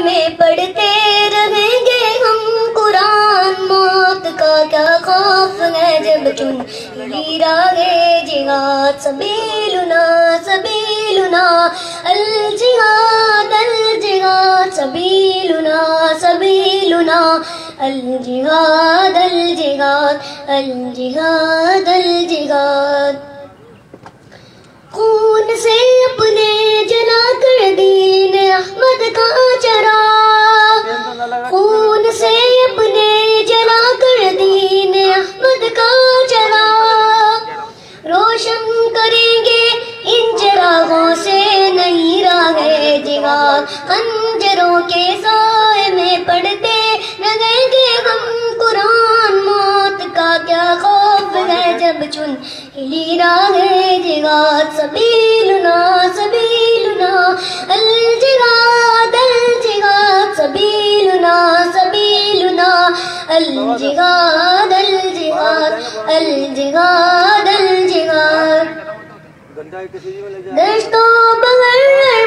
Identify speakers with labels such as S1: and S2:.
S1: میں پڑھتے رہیں گے ہم قرآن، موت کا کیا خوف ہے جب چن لی راہ جہاد، سبیلنا سبیلنا الجہاد الجہاد، سبیلنا سبیلنا الجہاد الجہاد الجہاد الجہاد۔ خون سے اپنے جلا کر دین احمد کا چراغ، خون سے اپنے جلا کر دین احمد کا چراغ، روشن کریں گے ان چراغوں سے نہیں راہ جہاد، خنجروں کے سائے میں پڑھتے رہیں گے ہم قرآن، موت کا کیا خوف ہے جب چن لی راہ جہاد، سبیلنا سبیلنا الجہاد الجہاد، سبیلنا سبیلنا الجہاد الجہاد الجہاد الجہاد۔ دشتوں بغیر